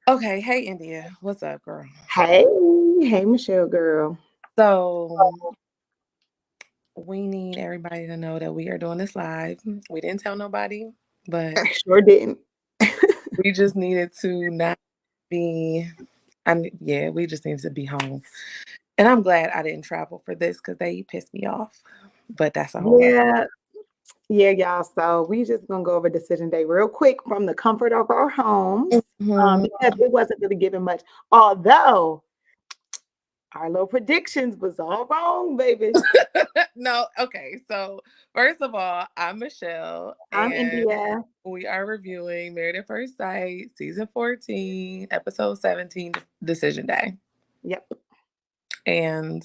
Okay, hey India, what's up, girl? Hey, Michelle, girl. So we need everybody to know that we are doing this live. We didn't tell nobody, but I sure didn't. we just needed to not be. Yeah, we just needed to be home, and I'm glad I didn't travel for this because they pissed me off. But that's a whole nother. Yeah, yeah, y'all. So we just gonna go over decision day real quick from the comfort of our homes, Mhm. because it wasn't really giving much. Although our little predictions was all wrong, baby. No, okay. So first of all, I'm Michelle, I'm and India. we are reviewing Married at First Sight, season 14, episode 17, Decision Day. Yep. And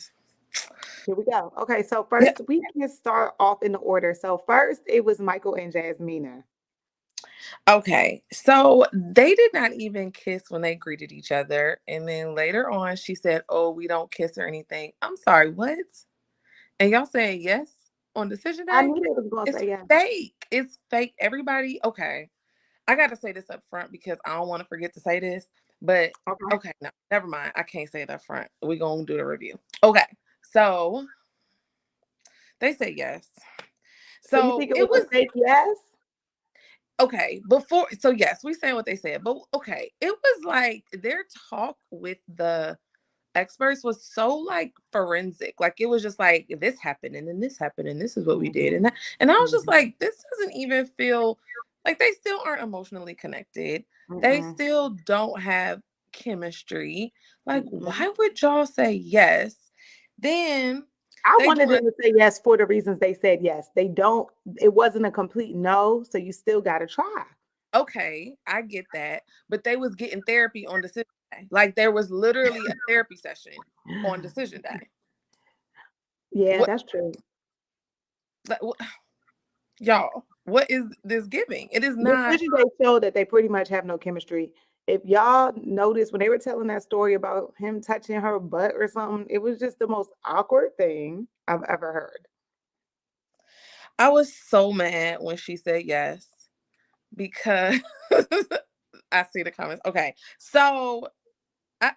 Here we go. Okay, so yeah, first we can start off in the order. So first it was Michael and Jasmina. okay. So they did not even kiss when they greeted each other. And then later on, she said, "Oh, we don't kiss or anything." I'm sorry, what? And y'all saying yes on decision I day? knew they was gonna It's say yes. fake. It's fake. Everybody, okay. I got to say this up front because I don't want to forget to say this. But Okay. okay, no, never mind. I can't say it up front. We're going to do the review. Okay. So they say yes. So you So think it it was a was fake yes? okay before. So yes, we saying what they said, but okay, it was like their talk with the experts was so like forensic. Like it was just like this happened and then this happened and this is what we did and Mhm. that, and I was just Mhm. like, this doesn't even feel like they still aren't emotionally connected. They Mm-mm. still don't have chemistry. Like, Mm-mm. why would y'all say yes? Then I they wanted doing them to say yes for the reasons they said yes. They don't, it wasn't a complete no, so you still gotta try. okay, I get that, but they was getting therapy on decision day. Like there was literally a therapy session on decision day. Yeah, What, that's true. like, y'all, what is this giving? It is not. Decision Day showed that they pretty much have no chemistry. If y'all noticed when they were telling that story about him touching her butt or something, it was just the most awkward thing I've ever heard. I was so mad when she said yes because I see the comments. Okay, so I,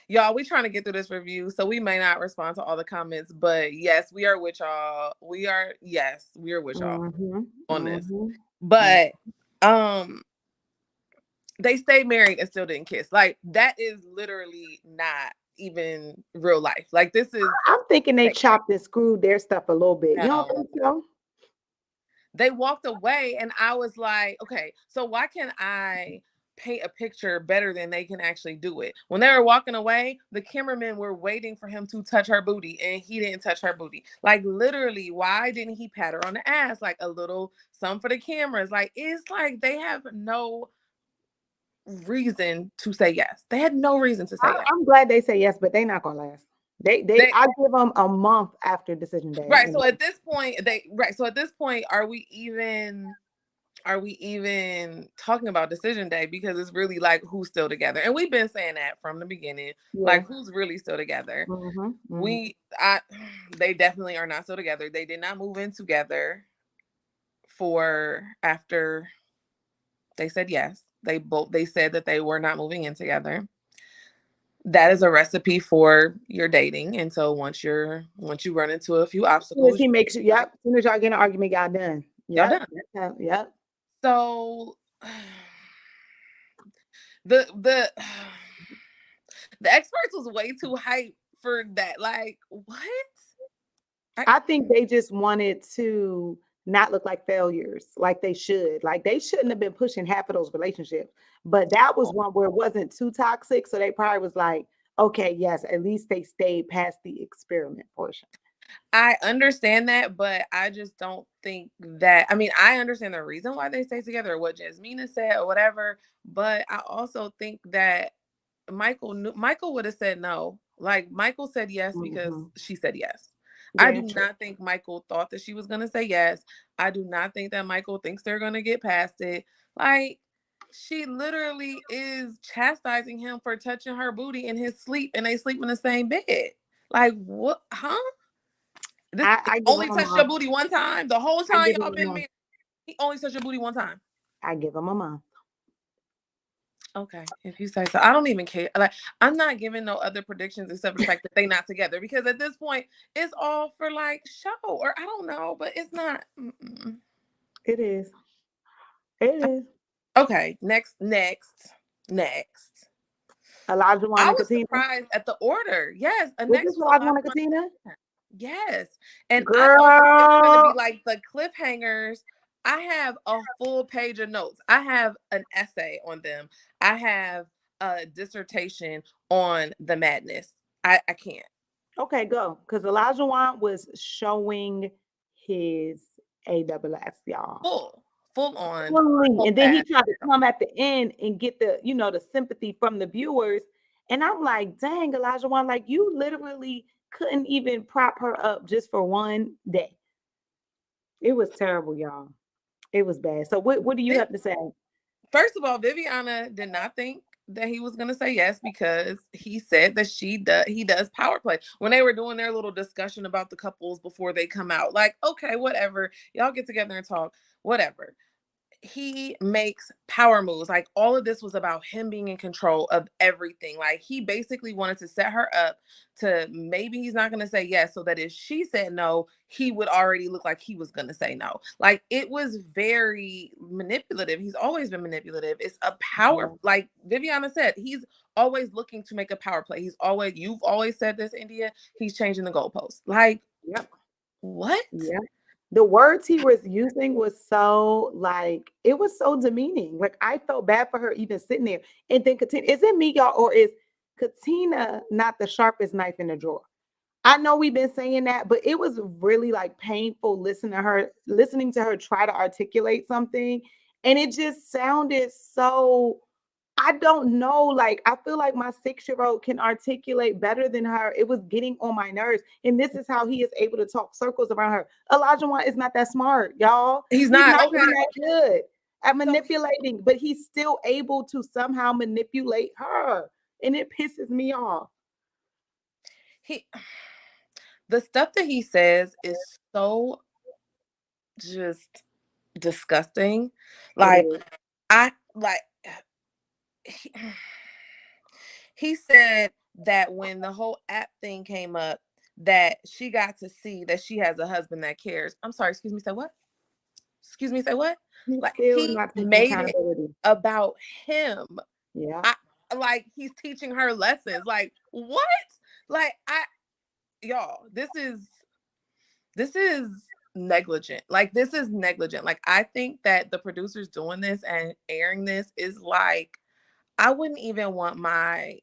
y'all, we trying to get through this review, so we may not respond to all the comments, but yes, we are with y'all. We are with y'all Mhm. on this. Mhm. Mm. But um, they stayed married and still didn't kiss. Like that is literally not even real life. Like this is I'm thinking they fake. chopped and screwed their stuff a little bit. You don't No. think so? They walked away and I was like, okay, so why can't I paint a picture better than they can actually do it? When they were walking away, the cameramen were waiting for him to touch her booty and he didn't touch her booty. Like literally, why didn't he pat her on the ass? Like a little some for the cameras. Like it's like they have no reason to say yes. They had no reason to say yes. I'm glad they say yes, but they not gonna last. They I give them a month after decision day. right. And So at this point, So at this point, are we even talking about decision day, because it's really like who's still together, and we've been saying that from the beginning, yeah. like who's really still together. Mhm. Mhm. We i they definitely are not still together. They did not move in together for after they said yes. They said that they were not moving in together. That is a recipe for your dating. And so once you run into a few As soon as obstacles, he makes you, like, yep. As soon as y'all get in an argument, y'all done. y'all Yep. done. Yep. So the the experts was way too hype for that. Like, what? I, I think they just wanted to not look like failures, like they should. Like they shouldn't have been pushing half of those relationships. But that was one where it wasn't too toxic. So they probably was like, okay, yes, at least they stayed past the experiment portion. I understand that, but I just don't think that. I mean, I understand the reason why they stay together, or what Jasmina said, or whatever. But I also think that Michael would have said no. Like Michael said yes because Hmm. she said yes. I Yeah, do true. not think Michael thought that she was gonna say yes. I do not think that Michael thinks they're gonna get past it. Like she literally is chastising him for touching her booty in his sleep, and they sleep in the same bed. Like what? Huh? This he I give only them a touched your month. booty one time. The whole I time give them y'all a been month. married, he only touched your booty one time. I give them a month. Okay, if you say so. I don't even care. Like, I'm not giving no other predictions except for the fact that they not together because at this point it's all for like show or I don't know, but it's not. Mm-mm. It is. It is. Okay, next. Elijah Wan I and was Katina. surprised at the order. Yes, a Was this next was Elijah Wan and Elijah. Katina? Yes. And I thought that it was going to be Girl. like the cliffhangers. I have a full page of notes. I have an essay on them. I have a dissertation on the madness. I can't. Okay, go. Because Elijah Wan was showing his AWS, y'all. Full on, Fully. full And then he fast. tried to come at the end and get the sympathy from the viewers. And I'm like, dang, Elijah Wan, like you literally couldn't even prop her up just for one day. It was terrible, y'all. It was bad. So what do you have to say? First of all, Viviana did not think that he was going to say yes because he said that he does power play when they were doing their little discussion about the couples before they come out. Like, okay, whatever, y'all get together and talk, whatever. He makes power moves. Like all of this was about him being in control of everything. Like he basically wanted to set her up to maybe he's not going to say yes so that if she said no, he would already look like he was going to say no. Like it was very manipulative. He's always been manipulative. It's a power, Yeah. like Viviana said, he's always looking to make a power play. You've always said this, India, he's changing the goalposts. Like Yep. what? Yeah. The words he was using was so like it was so demeaning. Like I felt bad for her even sitting there. And then Katina, is it me, y'all, or is Katina not the sharpest knife in the drawer? I know we've been saying that, but it was really like painful listening to her try to articulate something. And it just sounded so I don't know. Like, I feel like my 6-year-old can articulate better than her. It was getting on my nerves. And this is how he is able to talk circles around her. Elijah Wan is not that smart, y'all. He's He's not not okay. even that good at So manipulating, but he's still able to somehow manipulate her. And it pisses me off. he the stuff that he says is so just disgusting. It Like is. I like he, he said that when the whole app thing came up that she got to see that she has a husband that cares. I'm sorry, excuse me, say what? Excuse me, say what? He's Like still he not taking made it accountability. about him. Yeah. I like he's teaching her lessons. Like what? Like I y'all, this is negligent. Like this is negligent. Like I think that the producers doing this and airing this is like I wouldn't even want my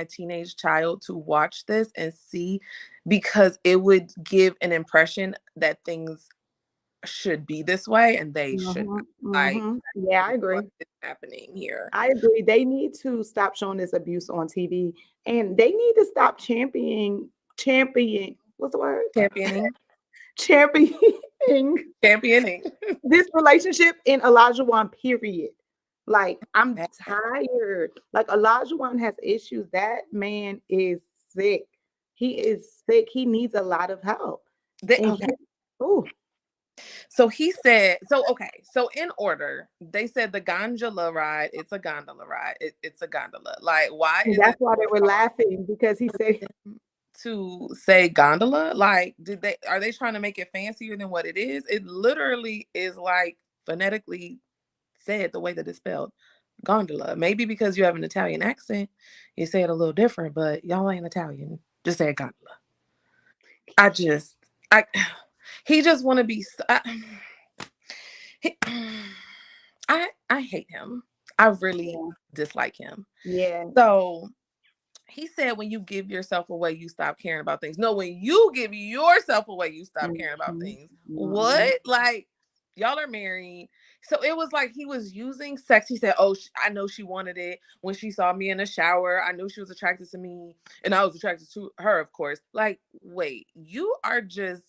teenage child to watch this and see because it would give an impression that things should be this way and they should Hmm. not. Like Hmm. Yeah, I what agree. is happening here? I agree. They need to stop showing this abuse on TV, and they need to stop what's the word? Championing. Championing Championing. this relationship in Elijah Wan, period. Like, I'm tired. Like, Elijah Wan has issues. That man is sick. He is sick. He needs a lot of help. And Okay. oh, So he said, so okay, so in order, they said the gondola ride, it's a gondola ride. It's a gondola. Like, why and is that's it why so they were hard laughing because he for said, them to say gondola? Like, are they trying to make it fancier than what it is? It literally is like phonetically said the way that it's spelled. Gondola. Maybe because you have an Italian accent, you say it a little different, but y'all ain't Italian. Just say gondola. I just I he just want to be he, I hate him. I really yeah, dislike him. yeah. So he said, when you give yourself away, you stop caring about things. No, when you give yourself away, you stop caring about Mhm, things. mhm. What? Like, y'all are married. So it was like he was using sex. He said, oh, I know she wanted it when she saw me in the shower. I knew she was attracted to me, and I was attracted to her, of course. Like, wait, you are just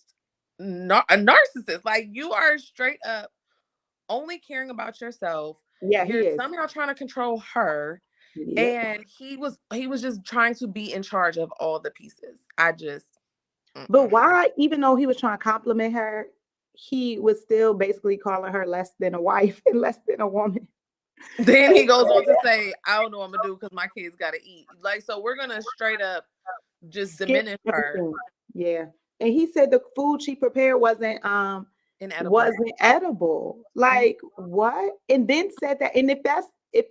not a narcissist. Like, you are straight up only caring about yourself. Yeah, he You're is. somehow trying to control her, Yep. and he was just trying to be in charge of all the pieces. I just But mm-mm. why, even though he was trying to compliment her, he was still basically calling her less than a wife and less than a woman. Then he goes on to say, I don't know what I'm gonna do because my kids gotta eat. Like, so we're gonna straight up just Skip diminish her. everything. Yeah. And he said the food she prepared Inedible. wasn't edible. Mhm. Like what? And then said that, and if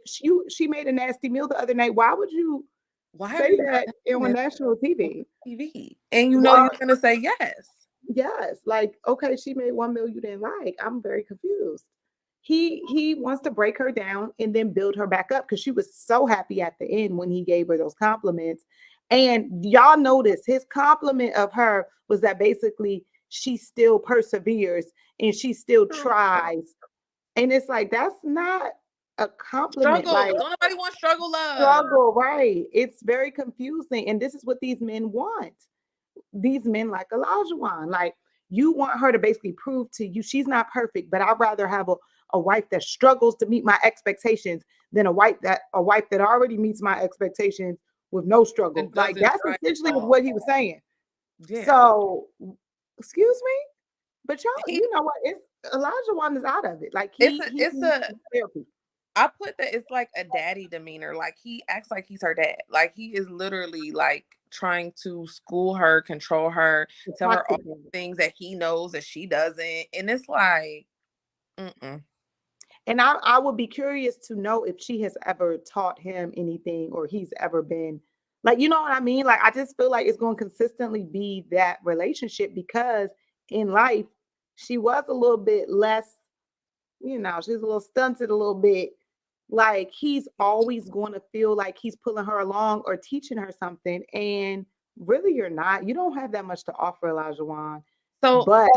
she made a nasty meal the other night, why would you Why are say you that saying on this national on TV? TV? And you know Well, you're gonna say yes. yes, like, okay, she made one meal you didn't like. I'm very confused. He wants to break her down and then build her back up because she was so happy at the end when he gave her those compliments. And y'all notice his compliment of her was that basically she still perseveres and she still tries. And it's like that's not a compliment. Like Struggle. Don't nobody want struggle love. struggle, right? It's very confusing. And this is what these men want, these men like Elijah. Like you want her to basically prove to you she's not perfect, but I'd rather have a wife that struggles to meet my expectations than a wife that already meets my expectations with no struggle. And Like doesn't that's try at essentially all. what he was saying. Yeah. So excuse me, but y'all, He you know what? It's Elijah is out of it. Like it's he it's needs a therapy. I put that it's like a daddy demeanor. Like he acts like he's her dad. Like he is literally like trying to school her, control her, The tell her all toxic man. the things that he knows that she doesn't. And it's like, mm-mm. And I would be curious to know if she has ever taught him anything or he's ever been like, you know what I mean? Like, I just feel like it's going to consistently be that relationship because in life, she was a little bit less, she's a little stunted a little bit. Like, he's always going to feel like he's pulling her along or teaching her something. And really, you're not. You don't have that much to offer, Elijah Wan. So But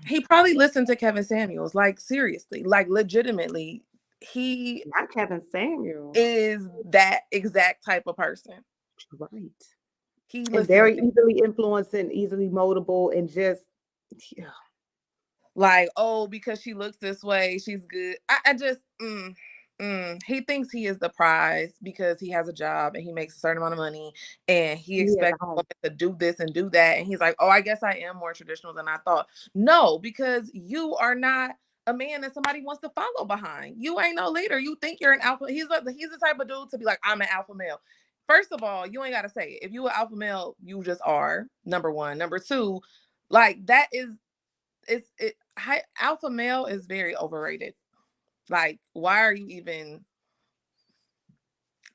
he probably listened to Kevin Samuels, like seriously, like legitimately. He not Kevin Samuel. is that exact type of person. Right. He And listens very easily influenced and easily moldable and just yeah. like, oh, because she looks this way, she's good. I just, he thinks he is the prize because he has a job and he makes a certain amount of money and he He has a expects home. women to do this and do that. And he's like, oh, I guess I am more traditional than I thought. No, because you are not a man that somebody wants to follow behind. You ain't no leader. You think you're an alpha. He's the type of dude to be like, I'm an alpha male. First of all, you ain't got to say it. If you an alpha male, you just are. Number one. Number two, like that is alpha male is very overrated. Like, why are you even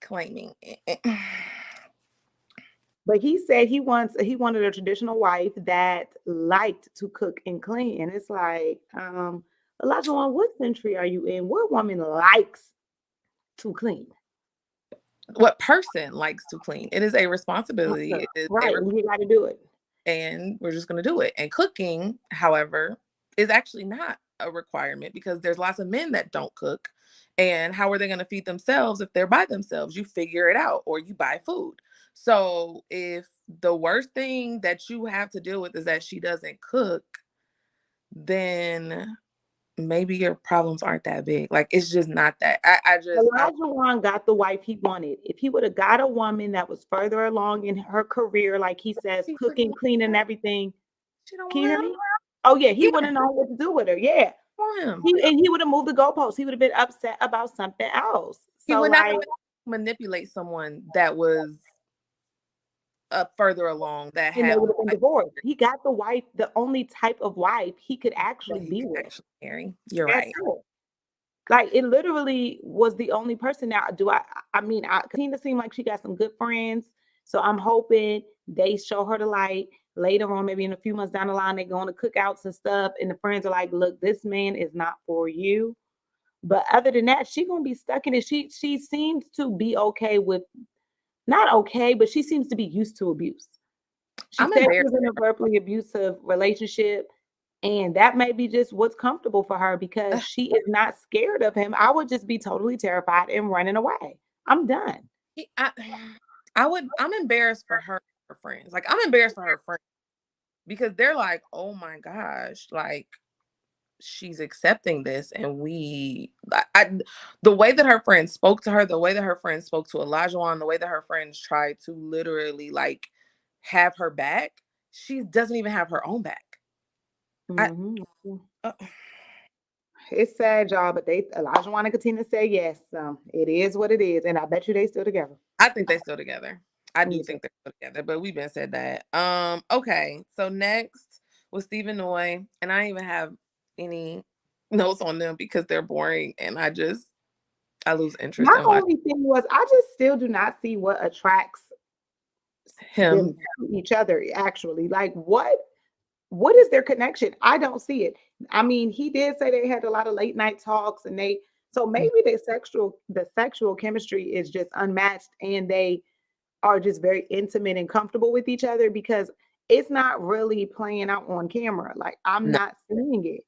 claiming it? But he said he wanted a traditional wife that liked to cook and clean. And it's like, Elijah, what century are you in? What woman likes to clean? What person likes to clean? It is a responsibility. It is a Right. And you got to do it. and we're just going to do it. And cooking, however, is actually not a requirement because there's lots of men that don't cook. And how are they going to feed themselves if they're by themselves? You figure it out or you buy food. So if the worst thing that you have to deal with is that she doesn't cook, then maybe your problems aren't that big. Like it's just not that. I don't. Elijah Wan got the wife he wanted. If he would have got a woman that was further along in her career, like he says, She cooking, cleaning, everything. don't Can you want hear him. me? Oh yeah, he Yeah, wouldn't know what to do with her. Yeah. want him. He would have moved the goalposts. He would have been upset about something else. He So would not like, have been able to manipulate someone that was further along that and they had would more have been life divorced. He got the wife, the only type of wife he could that actually he be could with. actually marry. You're That's right. it. Like it literally was the only person. Now, Katina seemed like she got some good friends. So I'm hoping they show her the light later on, maybe in a few months down the line, they go on to cookouts and stuff. And the friends are like, look, this man is not for you. But other than that, she's gonna be stuck in it. She seems to be okay with not okay, but she seems to be used to abuse. She I'm said it embarrassed. was in a verbally abusive relationship, and that may be just what's comfortable for her because Ugh, she is not scared of him. I would just be totally terrified and running away. I'm done. he- I, I'm embarrassed for her friends. Like I'm embarrassed for her friends because they're like, oh my gosh, like she's accepting this and the way that her friends spoke to her, the way that her friends spoke to Elijah, the way that her friends tried to literally like have her back, she doesn't even have her own back. I Mhm. uh, It's sad, y'all, but Elijah and Katina said yes. It is what it is, and I bet you they still together. I think they still together. I do Me too. think they're still together, but we've been said that. Okay. So next was Stephen Noy, and I don't even have any notes on them because they're boring, and I lose interest My in watching only thing was I just still do not see what attracts them him. to each other. Actually, like what is their connection? I don't see it. I mean, he did say they had a lot of late night talks, and they so maybe the sexual chemistry is just unmatched, and they are just very intimate and comfortable with each other because it's not really playing out on camera. Like I'm No. not seeing it.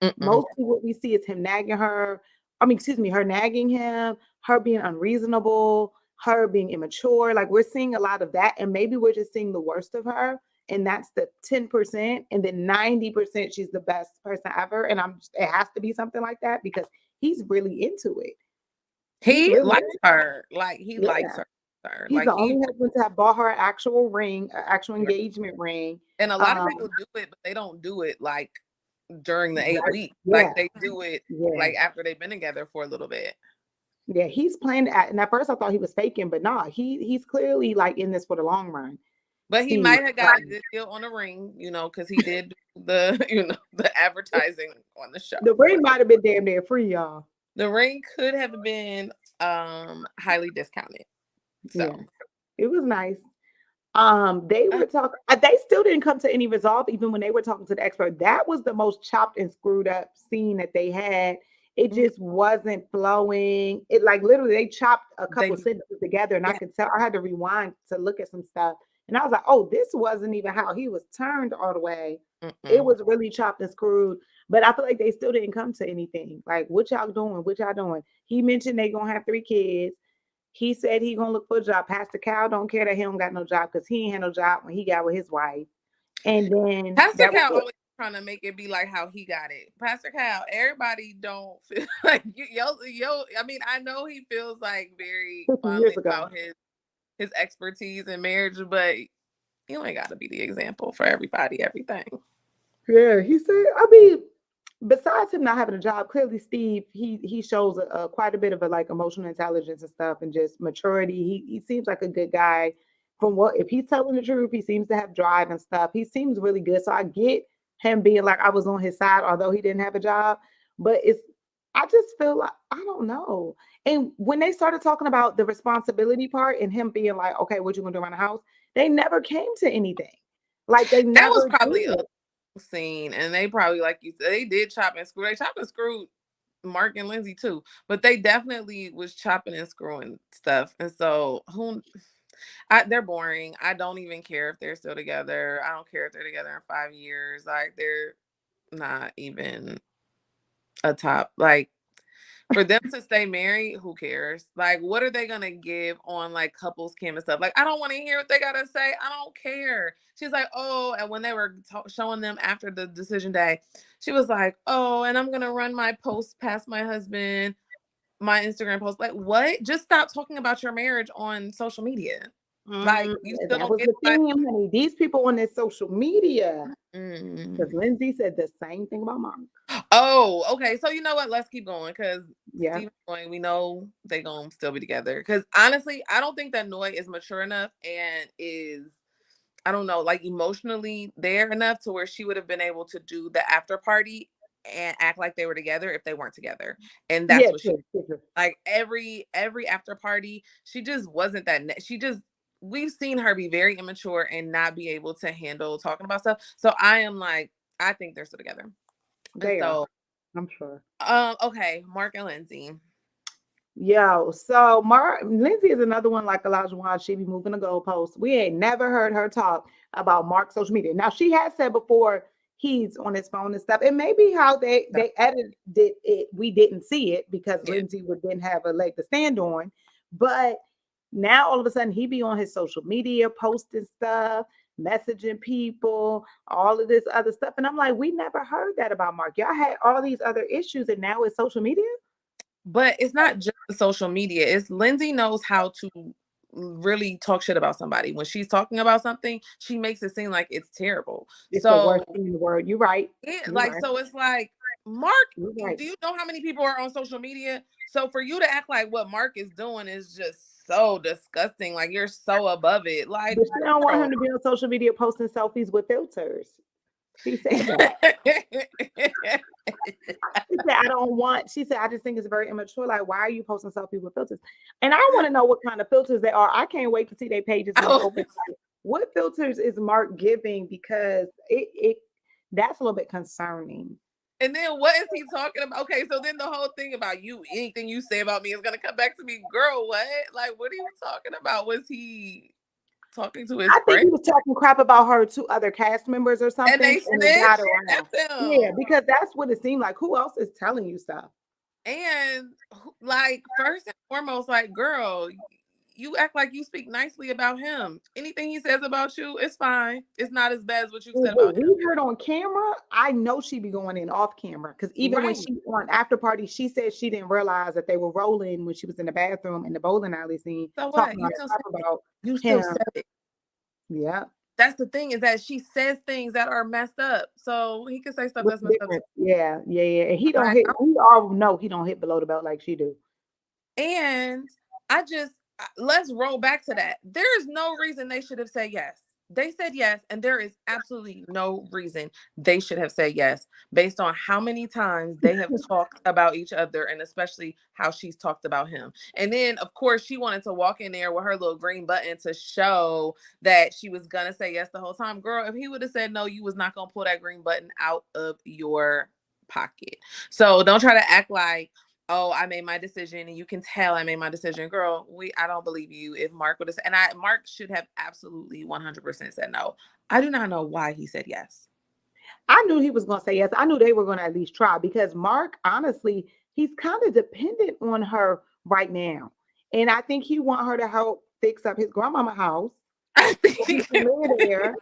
Mm-mm. Mostly what we see is him nagging her. I mean, excuse me, her nagging him, her being unreasonable, her being immature. Like we're seeing a lot of that. And maybe we're just seeing the worst of her. And that's the 10%. And then 90% she's the best person ever. And it has to be something like that because he's really into it. He's He really likes into her. Like he it. likes Yeah. her. He's Like the only husband to have bought her an actual ring, an actual engagement ring. and a lot of Um, people do it, but they don't do it like during the 8 weeks. Like yeah, they do it yeah. like after they've been together for a little bit. Yeah, he's playing at, and at first I thought he was faking, but nah, he's clearly like in this for the long run. But he Steve, might have got a good deal on the ring, because he did do the, the advertising on the show. the ring might have been damn near free, y'all. The ring could have been highly discounted. Yeah, So it was nice. They uh, were talking. They still didn't come to any resolve, even when they were talking to the expert. That was the most chopped and screwed up scene that they had. It mhm, just wasn't flowing. It like literally they chopped a they couple sentences together, and I yeah. could tell. I had to rewind to look at some stuff, and I was like, "Oh, this wasn't even how he was turned all the way. It Mm-mm. was really chopped and screwed." But I feel like they still didn't come to anything. Like, what y'all doing? What y'all doing? He mentioned they gonna have 3 kids. He said he gonna look for a job. Pastor Cal don't care that he don't got no job because he ain't had no job when he got with his wife. And then Pastor that was Cal it. always trying to make it be like how he got it. Pastor Cal, everybody don't feel like yo. I mean, I know he feels like very 50 fondly years ago. about his expertise in marriage, but you ain't got to be the example for everybody, everything. Yeah, he said. I mean, besides him not having a job, clearly Steve he shows quite a bit of a like emotional intelligence and stuff, and just maturity. He seems like a good guy. From what if he's telling the truth, he seems to have drive and stuff. He seems really good. So I get him being like I was on his side, although he didn't have a job. But I just feel like I don't know. And when they started talking about the responsibility part and him being like, okay, what you gonna do around the house? They never came to anything. Like they That was never probably a did. scene, and they probably, like you said, they did chop and screw. They chopped and screwed Mark and Lindsay too, but they definitely was chopping and screwing stuff. And so they're boring. I don't even care if they're still together. I don't care if they're together in 5 years. Like they're not even a top. Like for them to stay married, who cares? Like, what are they gonna give on like couples cam and stuff? Like, I don't want to hear what they gotta say. I don't care. She's like, oh, and when they were showing them after the decision day, she was like, oh, and I'm gonna run my post past my husband, my Instagram post. Like, what? Just stop talking about your marriage on social media. Like, Mm, you still that don't was get the why. theme, honey. These people on this social media, because Mm. Lindsay said the same thing about Mark. Oh, okay. So you know what? Let's keep going because Yeah. Steve and Noy, we know they gonna still be together. Because honestly, I don't think that Noy is mature enough and is, I don't know, like emotionally there enough to where she would have been able to do the after party and act like they were together if they weren't together. And that's Yeah, what she, true, true, true. like, every after party, she just wasn't that. She just, we've seen her be very immature and not be able to handle talking about stuff. So I am like, I think they're still together. And They are, so I'm sure. okay, Mark and Lindsay. Yo, so Lindsay is another one like Elijah Wan. She be moving the goalposts. We ain't never heard her talk about Mark's social media. Now she has said before he's on his phone and stuff. It may be how they edited it. We didn't see it because Yeah. Lindsay would then have a leg to stand on. But now all of a sudden he be on his social media posting stuff, messaging people, all of this other stuff. And I'm like, we never heard that about Mark. Y'all had all these other issues, and now it's social media. But it's not just the social media. It's Lindsay knows how to really talk shit about somebody. When she's talking about something, she makes it seem like it's terrible. It's the So worst thing in the world. You're right. yeah, You're like right. so it's like Mark, Right. do you know how many people are on social media? So for you to act like what Mark is doing is just so disgusting, like you're so above it. Like, But she don't want girl. him to be on social media posting selfies with filters. She said that. She said, I don't want, she said, I just think it's very immature. Like, why are you posting selfies with filters? And I want to know what kind of filters they are. I can't wait to see their pages when they Oh, open. What filters is Mark giving? Because it that's a little bit concerning. and then what is he talking about? Okay, so then the whole thing about you, anything you say about me is gonna come back to me, girl. What? Like, what are you talking about? Was he talking to his I think friend? he was talking crap about her to other cast members or And something, they and it got snitched around. at Yeah, them. because that's what it seemed like. Who else is telling you stuff? And like, first and foremost, like, girl, you act like you speak nicely about him. Anything he says about you, it's fine. It's not as bad as what you Well, said what about him. we heard on camera, I know she be going in off camera because even when Right. she on after party, she said she didn't realize that they were rolling when she was in the bathroom in the bowling alley scene, So what? talking You all that still crap said it. about You still him. said it. Yeah, That's the thing, is that she says things that are messed up. So he could say stuff what's that's the messed up too. difference? Yeah, yeah, yeah. And he don't Like, hit. We all know he don't hit below the belt like she do. and I just, let's roll back to that. There is no reason they should have said yes. They said yes, and there is absolutely no reason they should have said yes based on how many times they have talked about each other and especially how she's talked about him. And then, of course, she wanted to walk in there with her little green button to show that she was gonna say yes the whole time. Girl, if he would have said no, you was not gonna pull that green button out of your pocket. So don't try to act like, oh, I made my decision and you can tell I made my decision. Girl, I don't believe you. If Mark would have said, and Mark should have absolutely 100% said no. I do not know why he said yes. I knew he was going to say yes. I knew they were going to at least try because Mark, honestly, he's kind of dependent on her right now, and I think he want her to help fix up his grandmama house I so he think can live there.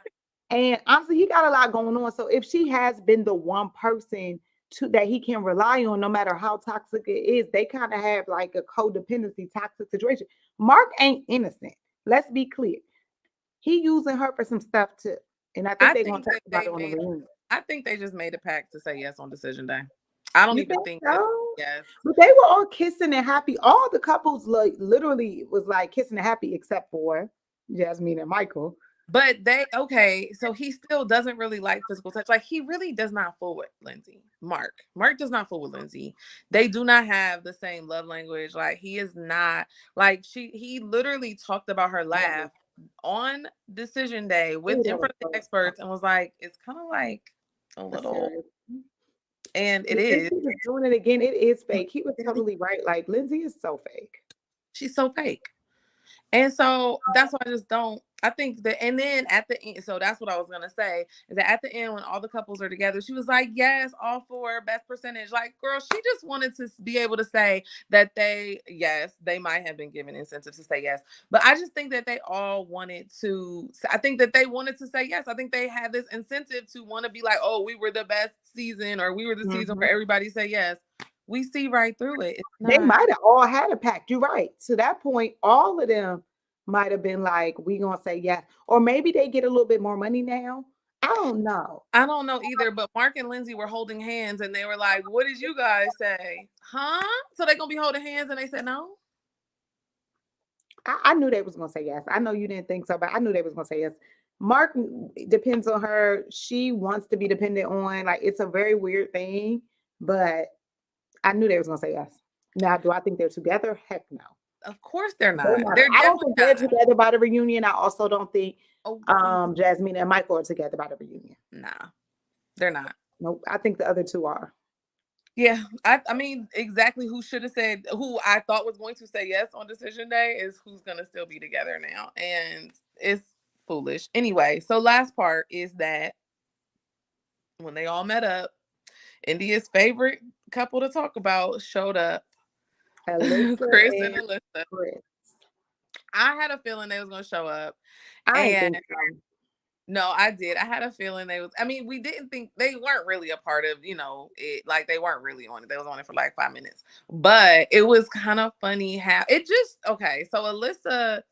And honestly, he got a lot going on. So if she has been the one person to that he can rely on, no matter how toxic it is, they kind of have like a codependency toxic situation. Mark ain't innocent. Let's be clear. He using her for some stuff too. And I think I they're gonna think talk that about they it on the made reunion. I think they just made a pact to say yes on decision day. I don't You even think think that so? yes. But they were all kissing and happy. All the couples like literally was like kissing and happy except for Jasmine and Michael. But they, okay, so he still doesn't really like physical touch. Like, he really does not fool with Lindsay. Mark does not fool with Lindsay. They do not have the same love language. Like, he is not, like, he literally talked about her Never. laugh on decision day with Ooh, in that was front of the so experts and was like, it's kind of like a little, serious. and it But since is. he was doing it again, it is And fake. He was it is. totally right. Like Lindsay is so fake. She's so fake. And so that's why I just don't. I think that, and then at the end, so that's what I was gonna say is that at the end, when all the couples are together, she was like, "Yes, all for best percentage." Like, girl, she just wanted to be able to say that yes, they might have been given incentives to say yes, but I just think that they all wanted to. I think that they wanted to say yes. I think they had this incentive to want to be like, "Oh, we were the best season," or "We were the season Mhm. where everybody say yes." We see right through it. It's They not. might have all had a pact. You're right. To that point, all of them might have been like, "We gonna say yes," or maybe they get a little bit more money now. I don't know. I don't know either, but Mark and Lindsay were holding hands and they were like, "What did you guys say? Huh?" So they gonna be holding hands and they said no? I knew they was gonna say yes. I know you didn't think so, but I knew they was gonna say yes. Mark depends on her. She wants to be dependent on. Like it's a very weird thing, but I knew they was gonna say yes. Now, do I think they're together? Heck no. Of course they're They're not. not. They're I don't definitely think they're not. together by the reunion. I also don't think Oh, Jasmine and Michael are together by the reunion. nah, they're not. Nope. I think the other two are. Yeah, I mean, exactly who should have said, who I thought was going to say yes on decision day is who's gonna still be together now. And it's foolish. Anyway, so last part is that when they all met up, India's favorite couple to talk about showed up. Alyssa Chris and and Alyssa. Chris. I had a feeling they was gonna show up. I ain't And think so. no, I did. I had a feeling they was, I mean, we didn't think they weren't really a part of, it, like they weren't really on it. They was on it for like 5 minutes. But it was kind of funny how it just, okay. So Alyssa,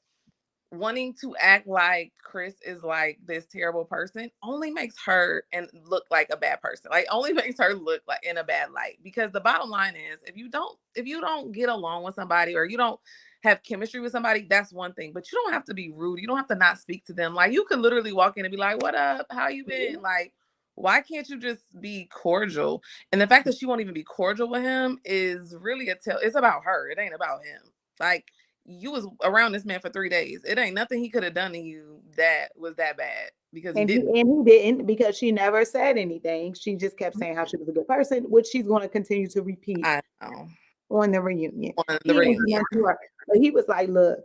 wanting to act like Chris is like this terrible person only makes her and look like a bad person. Like only makes her look like in a bad light. Because the bottom line is if you don't get along with somebody or you don't have chemistry with somebody, that's one thing. But you don't have to be rude. You don't have to not speak to them. Like you could literally walk in and be like, "What up? How you been?" Like, why can't you just be cordial? And the fact that she won't even be cordial with him is really a tell. It's about her. It ain't about him. Like you was around this man for 3 days. It ain't nothing he could have done to you that was that bad because he And didn't. he didn't, because she never said anything. She just kept saying how she was a good person, which she's going to continue to repeat I know. on the reunion. On the He didn't do reunion. nothing to her. But he was like, look,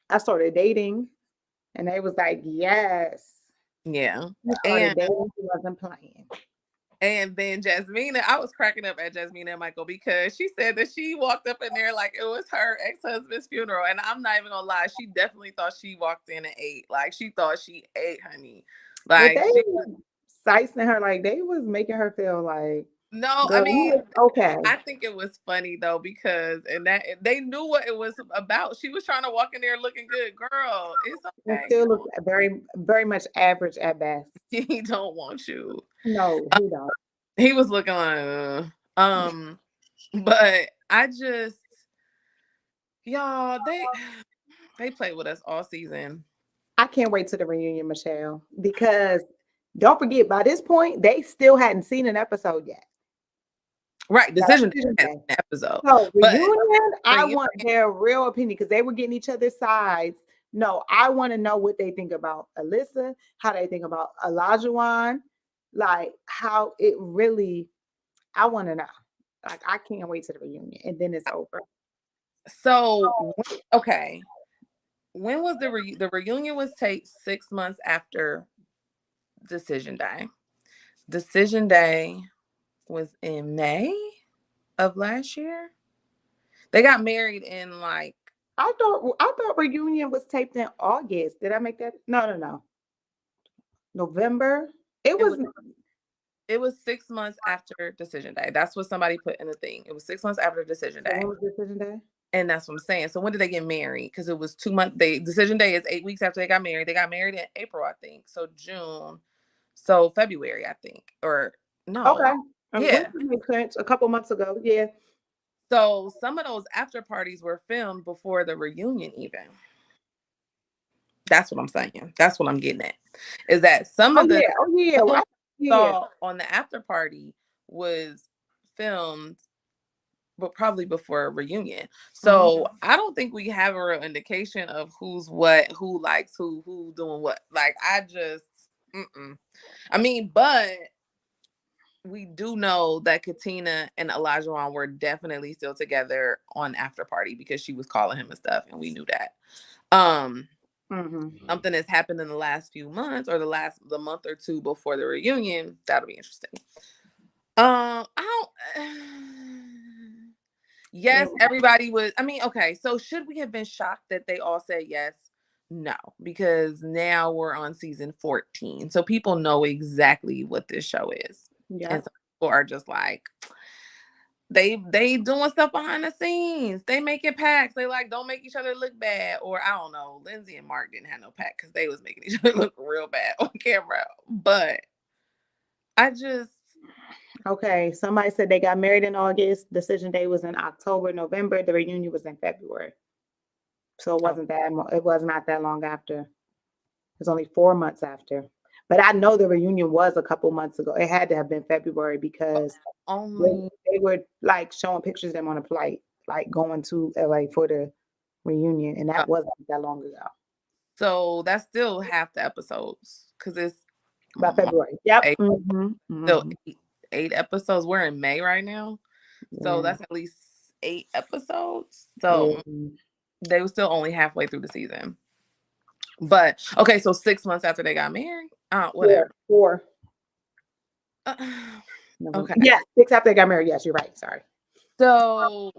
I started dating. And they was like, yes. Yeah. You started And dating. He wasn't playing. then Jasmina, I was cracking up at Jasmina and Michael because she said that she walked up in there like it was her ex-husband's funeral. And I'm not even gonna lie, she definitely thought she walked in and ate. Like she thought she ate, honey. But Like they she was sicing her, like they was making her feel like, no, I girl, mean, you was okay. I think it was funny though because and that they knew what it was about. She was trying to walk in there looking good, girl. It's It okay. still looks very, very much average at best. He don't want you. No, Uh, he don't. he was looking like, but I just y'all they played with us all season. I can't wait to the reunion, Michelle, because don't forget, by this point, they still hadn't seen an episode yet. Right, By decision Decision Day. episode, So but reunion, I reunion, want their real opinion because they were getting each other's sides. No, I want to know what they think about Alyssa, how they think about Elijah, like how it really. I want to know. Like I can't wait to the reunion, and then it's over. so okay. When was the reunion was take 6 months after decision day. Decision day was in May of last year. They got married in like I thought reunion was taped in August. Did I make that? No, no, no. November. It it was was. it was 6 months after decision day. That's what somebody put in the thing. It was 6 months after decision So day. when was Decision Day? And that's what I'm saying. So when did they get married? Because it was 2 months. They decision day is 8 weeks after they got married. They got married in April, I think. So June. So February, I think. Or no. Okay. Which Yeah. makes sense. A couple months ago. Yeah. So some of those after parties were filmed before the reunion even. That's what I'm saying. That's what I'm getting at. Is that some Oh of the yeah. Oh yeah. some of Yeah. saw on the after party was filmed but probably before a reunion. So I don't think we have a real indication of who's what, who likes who doing what. Like I just I mean, but we do know that Katina and Elijah were definitely still together on after party because she was calling him and stuff, and we knew that. Something that's happened in the last few months or the month or two before the reunion, that'll be interesting. I don't Yeah. yes, everybody was. I mean, okay, so should we have been shocked that they all said yes? No, because now we're on season 14. So people know exactly what this show is. Yeah. And so people are just like, they doing stuff behind the scenes. They making packs. They like don't make each other look bad. Or I don't know. Lindsay and Mark didn't have no pack because they was making each other look real bad on camera. But I just Okay. Somebody said they got married in August. Decision Day was in October, November. The reunion was in February. So it oh, wasn't that. It was not that long after. It was only 4 months after. But I know the reunion was a couple months ago. It had to have been February because they, only they were like showing pictures of them on a flight, like going to LA for the reunion, and uh, that wasn't that long ago. so that's still half the episodes because it's By February. Yep. eight, still Mhm. eight episodes. We're in May right now. So Yeah. that's at least 8 episodes. Yeah. So they were still only halfway through the season. But okay, so 6 months after they got married, Four. whatever. Four. Uh, November. okay, Yeah, 6 after they got married. Yes, you're right. Sorry. so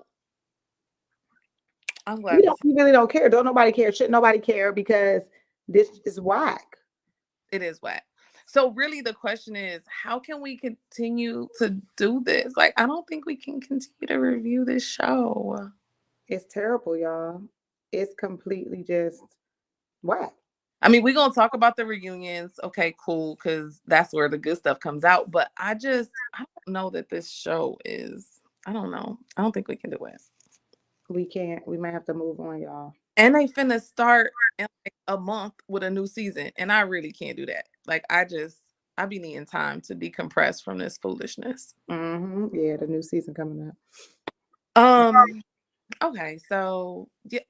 I'm We glad don't. We really don't care. Don't nobody care. Should nobody care because this is whack. it is wet. So really, the question is, how can we continue to do this? Like, I don't think we can continue to review this show. It's terrible, y'all. It's completely just. What? I mean, we're gonna talk about the reunions. Okay, cool, because that's where the good stuff comes out. But I don't know that this show is. I don't know. I don't think we can do it. We can't. We might have to move on, y'all. And they finna start in like a month with a new season, and I really can't do that. Like I be needing time to decompress from this foolishness. Yeah, the new season coming up. Okay, so yeah,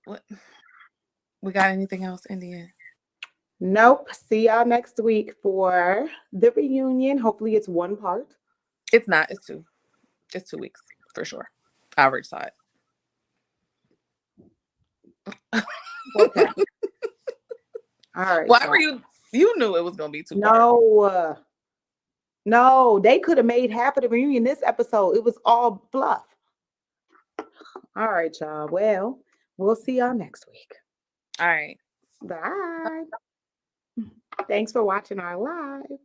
what we got anything else, Indian? Nope. See y'all next week for the reunion. Hopefully, it's one part. It's not. It's two. It's 2 weeks for sure. I already saw it. Okay. All right. Why So. were you? You knew it was gonna be 2 parts. No. No, they could have made half of the reunion this episode. It was all fluff. All right, y'all. Well, we'll see y'all next week. All right. Bye. Thanks for watching our live.